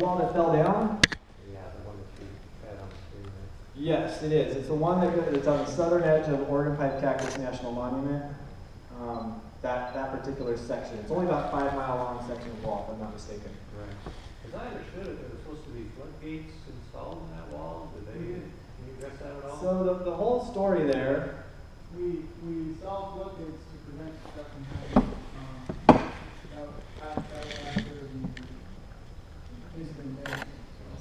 wall that fell down? Yeah, the one that you had on the screen there. Yes, it is. It's the one that's on the southern edge of Oregon Pipe Cactus National Monument. That particular section. It's only about 5 mile long section of wall, if I'm not mistaken. Right. As I understood it, there were supposed to be floodgates installed in that wall. Did they, can you address that at all? So the whole story there, We installed floodgates to prevent stuff from happening. After the incident.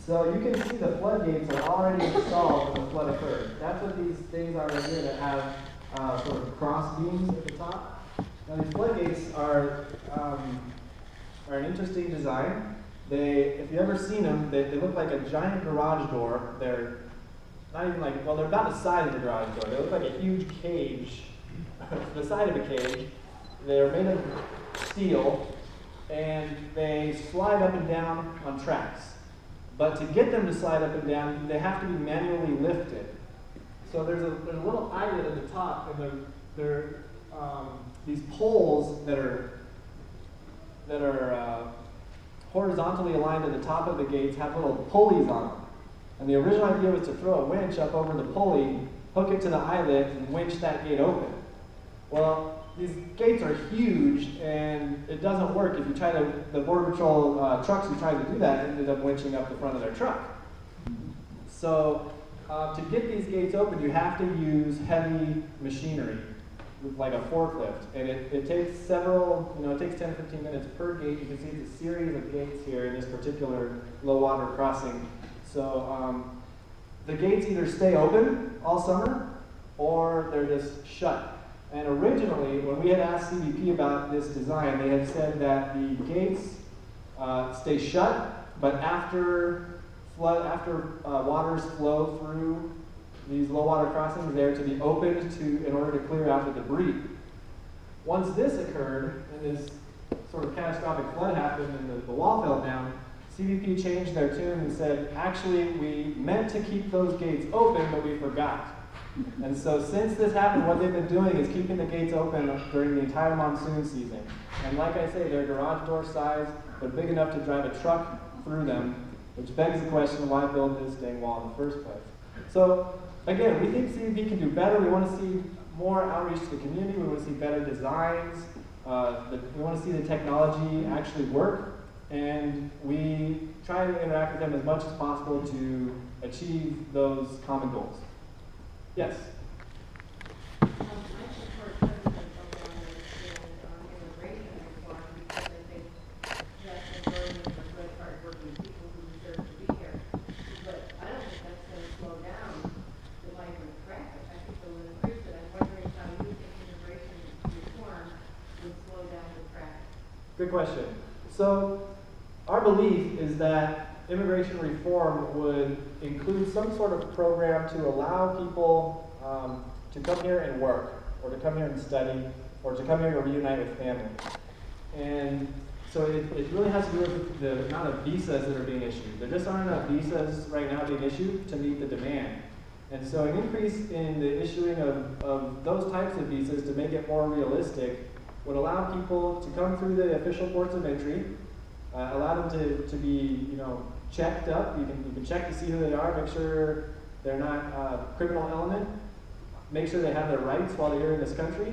so you can see the floodgates are already installed when the flood occurred. That's what these things are right here that have sort of cross beams at the top. Now these floodgates are an interesting design. If you've ever seen them, they look like a giant garage door. They're not even like, well, they're about the size of a garage door. They look like a huge cage, the side of a cage. They're made of steel, and they slide up and down on tracks. But to get them to slide up and down, they have to be manually lifted. So there's a little eyelet at the top, and they're these poles that are horizontally aligned at the top of the gates have little pulleys on them. And the original idea was to throw a winch up over the pulley, hook it to the eyelet, and winch that gate open. Well, these gates are huge, and it doesn't work. If you try to, the Border Patrol trucks who tried to do that ended up winching up the front of their truck. So to get these gates open, you have to use heavy machinery, like a forklift. And it takes several, it takes 10 to 15 minutes per gate. You can see it's a series of gates here in this particular low water crossing. So the gates either stay open all summer, or they're just shut. And originally, when we had asked CBP about this design, they had said that the gates stay shut, but after waters flow through these low water crossings, they're to be opened in order to clear out the debris. Once this occurred, and this sort of catastrophic flood happened and the wall fell down, CBP changed their tune and said, actually, we meant to keep those gates open, but we forgot. And so since this happened, what they've been doing is keeping the gates open during the entire monsoon season. And like I say, they're garage door size. They're big enough to drive a truck through them, which begs the question, why build this dang wall in the first place? So again, we think CBP can do better. We want to see more outreach to the community. We want to see better designs. We want to see the technology actually work. And we try to interact with them as much as possible to achieve those common goals. Yes? I support President Obama's immigration reform because I think that's a burden for good, hardworking people who deserve to be here. But I don't think that's going to slow down the migrant traffic. I think it will increase it. I'm wondering how you think immigration reform would slow down the traffic. Good question. So our belief is that immigration reform would include some sort of program to allow people to come here and work, or to come here and study, or to come here to reunite with family. And so it really has to do with the amount of visas that are being issued. There just aren't enough visas right now being issued to meet the demand. And so an increase in the issuing of those types of visas to make it more realistic would allow people to come through the official ports of entry, allow them to be, checked up. You can check to see who they are, make sure they're not a criminal element, make sure they have their rights while they're here in this country.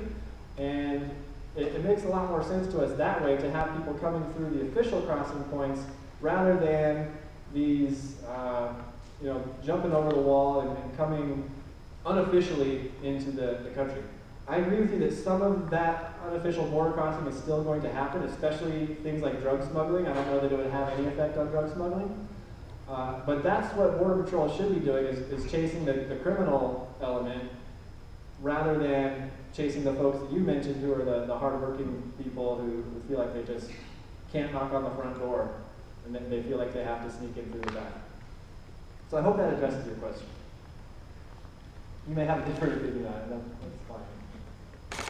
And it makes a lot more sense to us that way to have people coming through the official crossing points rather than these, jumping over the wall and coming unofficially into the country. I agree with you that some of that unofficial border crossing is still going to happen, especially things like drug smuggling. I don't know that it would have any effect on drug smuggling. But that's what Border Patrol should be doing, is chasing the criminal element rather than chasing the folks that you mentioned who are the hardworking people who feel like they just can't knock on the front door and then they feel like they have to sneak in through the back. So I hope that addresses your question. You may have a different opinion on it, that's fine.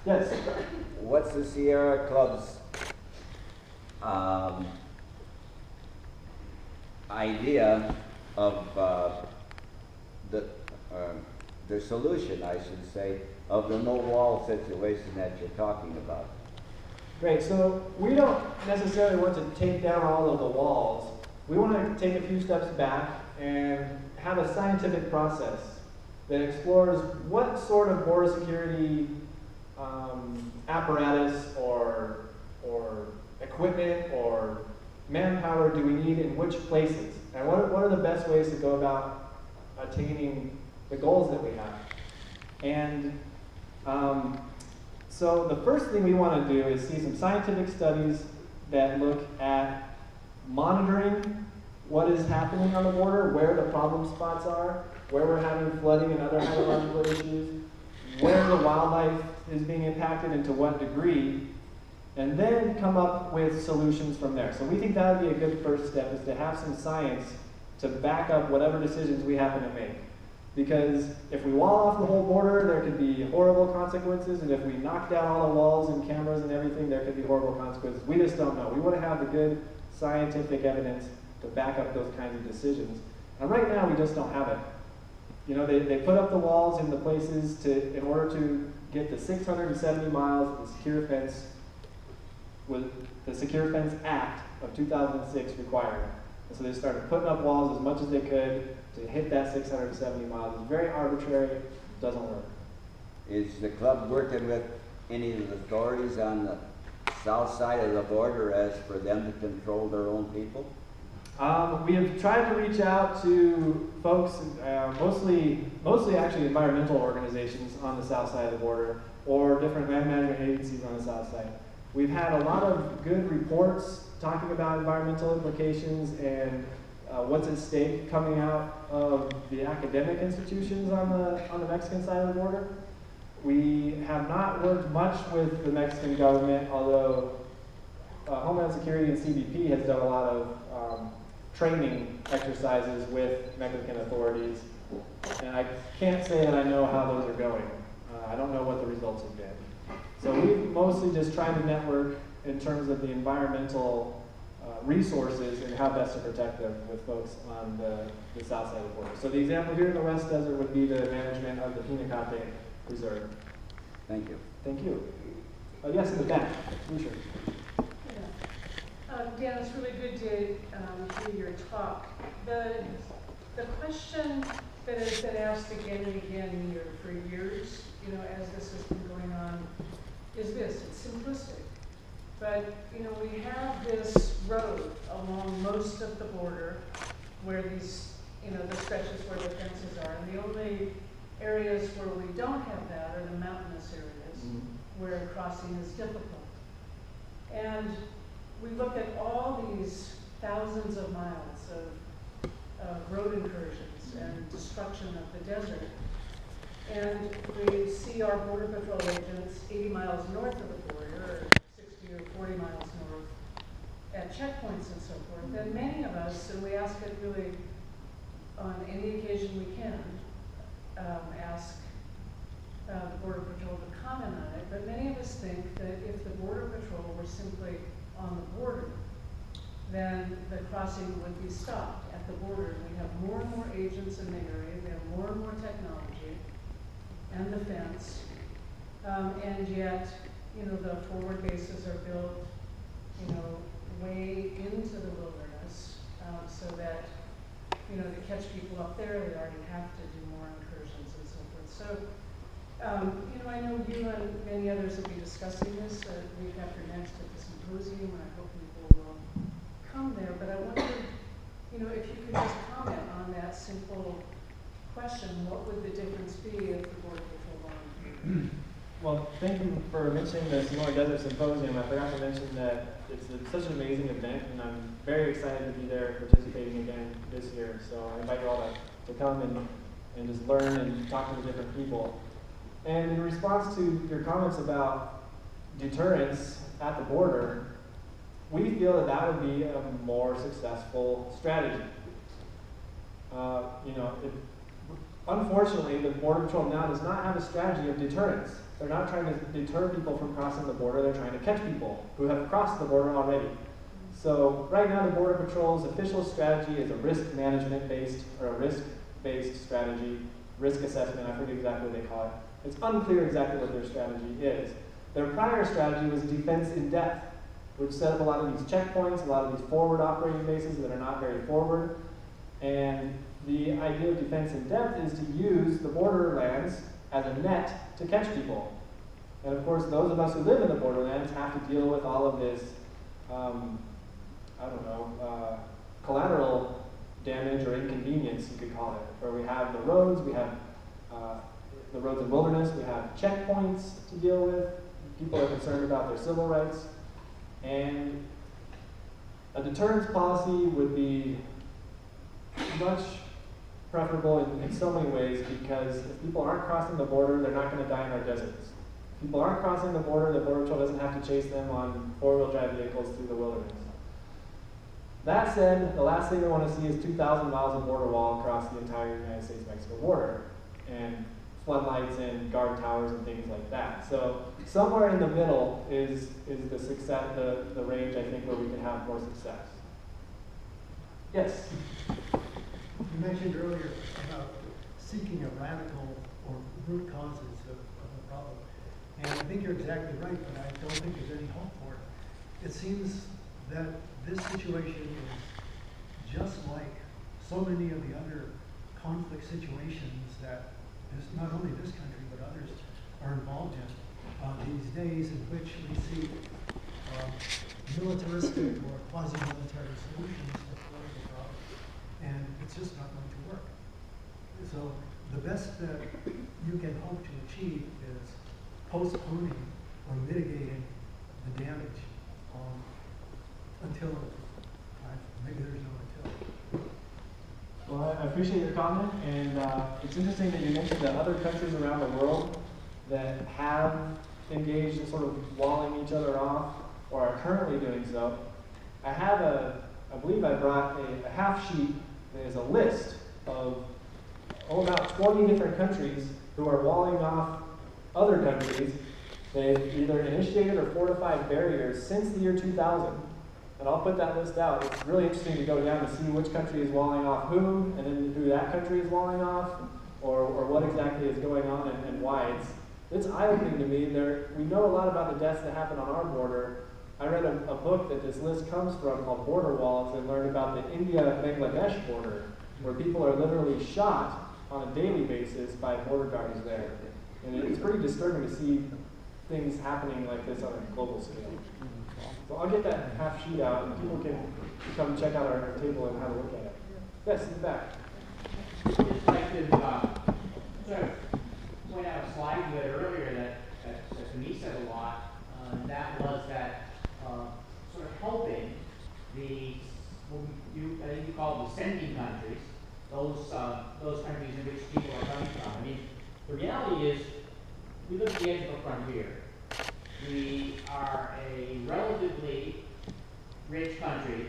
Yes? What's the Sierra Club's idea of the solution, I should say, of the no wall situation that you're talking about? Great, so we don't necessarily want to take down all of the walls. we want to take a few steps back and have a scientific process that explores what sort of border security apparatus or equipment or manpower do we need in which places, and what are the best ways to go about attaining the goals that we have. And so the first thing we want to do is see some scientific studies that look at monitoring what is happening on the border, where the problem spots are, where we're having flooding and other hydrological issues, where the wildlife is being impacted and to what degree, and then come up with solutions from there. So we think that would be a good first step, is to have some science to back up whatever decisions we happen to make. Because if we wall off the whole border, there could be horrible consequences, and if we knock down all the walls and cameras and everything, there could be horrible consequences. We just don't know. We want to have the good scientific evidence to back up those kinds of decisions. And right now, we just don't have it. You know, they put up the walls in the places in order to get the 670 miles of the Secure Fence, with the Secure Fence Act of 2006 required. And so they started putting up walls as much as they could to hit that 670 miles. It's very arbitrary, it doesn't work. Is the club working with any of the authorities on the south side of the border as for them to control their own people? We have tried to reach out to folks, mostly actually environmental organizations on the south side of the border, or different land management agencies on the south side. We've had a lot of good reports talking about environmental implications and what's at stake coming out of the academic institutions on the Mexican side of the border. We have not worked much with the Mexican government, although Homeland Security and CBP has done a lot of training exercises with Mexican authorities, and I can't say that I know how those are going. I don't know what the results have been. So we've mostly just tried to network in terms of the environmental resources and how best to protect them with folks on the south side of the border. So the example here in the West Desert would be the management of the Pinacate Reserve. Thank you. Thank you. Yes, in the back. Sure. Dan, it's really good to hear your talk. The question that has been asked again and again here for years, you know, as this has been going on, is this. It's simplistic. But, you know, we have this road along most of the border where these, you know, the stretches where the fences are. And the only areas where we don't have that are the mountainous areas where crossing is difficult. And we look at all these thousands of miles of road incursions and destruction of the desert. And we see our Border Patrol agents 80 miles north of the border, or 60 or 40 miles north, at checkpoints and so forth. And many of us, and we ask it really on any occasion we can, ask the Border Patrol to comment on it, but many of us think that if the Border Patrol were simply on the border, then the crossing would be stopped at the border. We have more and more agents in the area, we have more and more technology, and the fence, and yet, you know, the forward bases are built, you know, way into the wilderness, so that, you know, to catch people up there, they already have to do more incursions and so forth. So, you know, I know you and many others will be discussing this week after next at the Symposium, and I hope people will come there. But I wonder, you know, if you could just comment on that simple question: what would the difference be if the Border Patrol volunteered? Well, thank you for mentioning the Sonora Desert Symposium. I forgot to mention that it's such an amazing event, and I'm very excited to be there participating again this year. So I invite you all to come and just learn and talk to the different people. And in response to your comments about deterrence at the border, we feel that that would be a more successful strategy. You know, unfortunately, the Border Patrol now does not have a strategy of deterrence. They're not trying to deter people from crossing the border, they're trying to catch people who have crossed the border already. So right now the Border Patrol's official strategy is a risk management based, or a risk-based strategy, risk assessment, I forget exactly what they call it. It's unclear exactly what their strategy is. Their prior strategy was defense in depth. We've set up a lot of these checkpoints, a lot of these forward operating bases that are not very forward. And the idea of defense in depth is to use the borderlands as a net to catch people. And of course, those of us who live in the borderlands have to deal with all of this, collateral damage or inconvenience, you could call it, where we have the roads, we have the roads and wilderness, we have checkpoints to deal with, people are concerned about their civil rights, and a deterrence policy would be much preferable in so many ways, because if people aren't crossing the border, they're not going to die in our deserts. If people aren't crossing the border Patrol doesn't have to chase them on four-wheel drive vehicles through the wilderness. That said, the last thing we want to see is 2,000 miles of border wall across the entire United States-Mexico border, and floodlights and guard towers and things like that. So somewhere in the middle is the success, the range, I think, where we can have more success. Yes? You mentioned earlier about seeking a radical or root causes of the problem. And I think you're exactly right, but I don't think there's any hope for it. It seems that this situation is just like so many of the other conflict situations that not only this country but others are involved in these days, in which we see militaristic or quasi-military solutions to political problems, and it's just not going to work. So the best that you can hope to achieve is postponing or mitigating the damage until, maybe there's no until. Well, I appreciate your comment, and it's interesting that you mentioned that other countries around the world that have engaged in sort of walling each other off, or are currently doing so. I believe I brought a half sheet that is a list of about 20 different countries who are walling off other countries. They've either initiated or fortified barriers since the year 2000. And I'll put that list out. It's really interesting to go down and see which country is walling off whom, and then who that country is walling off, or what exactly is going on and why. It's eye-opening to me. We know a lot about the deaths that happen on our border. I read a book that this list comes from called Border Walls, and learned about the India-Bangladesh border, where people are literally shot on a daily basis by border guards there. And it's pretty disturbing to see things happening like this on a global scale. So I'll get that half sheet out, and people can come check out our table and have a look at it. Yes, in the back. Just like to sort of point out a slide you had earlier that to me said a lot. That was that sort of helping I think you call it descending countries, those countries in which people are coming from. I mean, the reality is, we live at the edge of a frontier. We are a relatively rich country.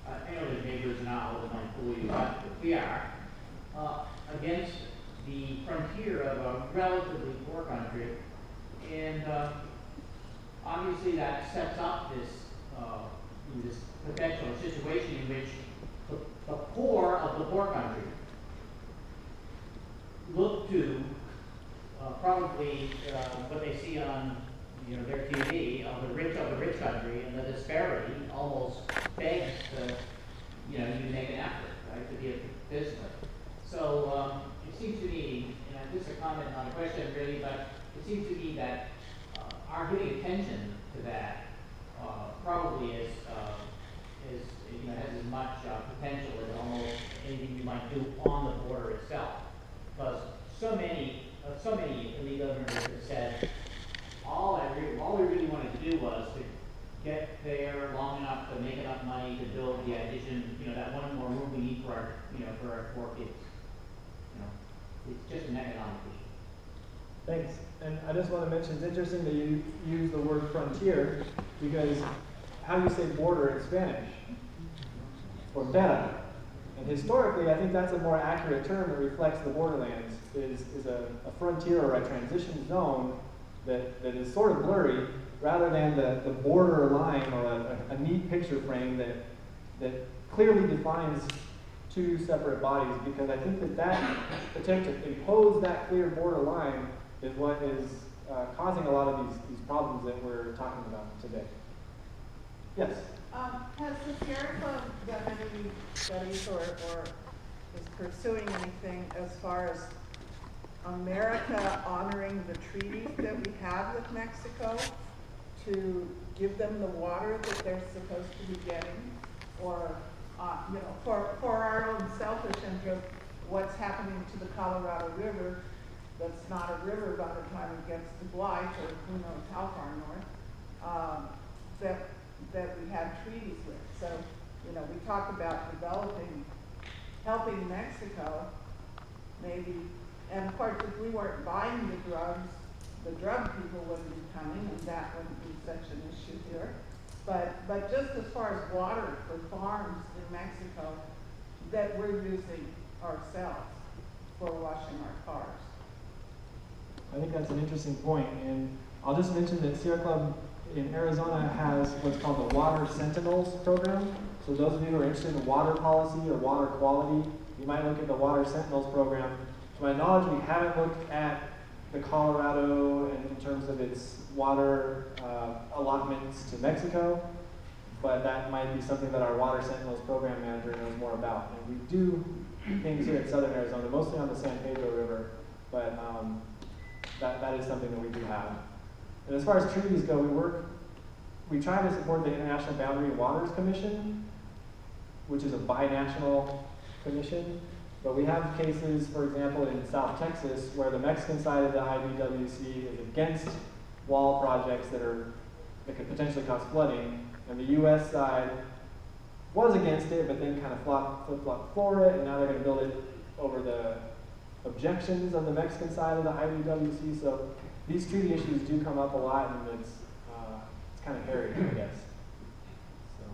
I know there's neighbors now that might fool you, but we are against the frontier of a relatively poor country, and obviously that sets up this potential situation in which the poor of the poor country look to probably what they see on their TV of the rich country, and the disparity almost begs to you make an effort, right, to be a participant. So it seems to me, and this is a comment, not a question really, but it seems to me that our giving attention to that probably has as much potential as almost anything you might do on the border itself, because so many illegal immigrants have said all we really wanted to do was to get there long enough to make enough money to build the addition, that one more room we need for our 4 kids. It's just an economic issue. Thanks. And I just want to mention, it's interesting that you use the word frontier, because how do you say border in Spanish? Frontera. And historically, I think that's a more accurate term that reflects the borderlands, is a frontier or a transition zone that is sort of blurry, rather than the border line or a neat picture frame that clearly defines two separate bodies, because I think that attempt to impose that clear border line is what is causing a lot of these problems that we're talking about today. Yes. Has the Sierra Club done any studies or is pursuing anything as far as America honoring the treaties that we have with Mexico to give them the water that they're supposed to be getting? Or, you know, for our own selfish interest, what's happening to the Colorado River that's not a river by the time it gets to Blythe or who knows how far north, that we have treaties with. So, you know, we talk about helping Mexico, maybe, and of course, if we weren't buying the drugs, the drug people wouldn't be coming, and that wouldn't be such an issue here. But just as far as water for farms in Mexico that we're using ourselves for washing our cars. I think that's an interesting point, and I'll just mention that Sierra Club in Arizona has what's called the Water Sentinels program. So those of you who are interested in water policy or water quality, you might look at the Water Sentinels program. To my knowledge, we haven't looked at the Colorado in terms of its water allotments to Mexico, but that might be something that our Water Sentinels program manager knows more about. And we do things here in southern Arizona, mostly on the San Pedro River, but that is something that we do have. And as far as treaties go, we try to support the International Boundary Waters Commission, which is a binational commission. But we have cases, for example, in South Texas, where the Mexican side of the IBWC is against wall projects that could potentially cause flooding, and the U.S. side was against it, but then kind of flip-flopped for it, and now they're going to build it over the objections of the Mexican side of the IBWC. So these treaty issues do come up a lot, and it's kind of hairy, I guess. So,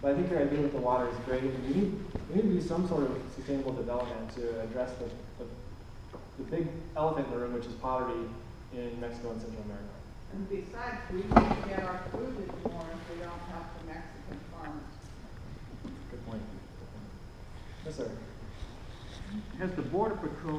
but I think your idea with the water is great. We need to do some sort of sustainable development to address the big elephant in the room, which is poverty in Mexico and Central America. And besides, we can't get our food anymore if we don't have the Mexican farmers. Good point. Yes, sir. Has the Border Patrol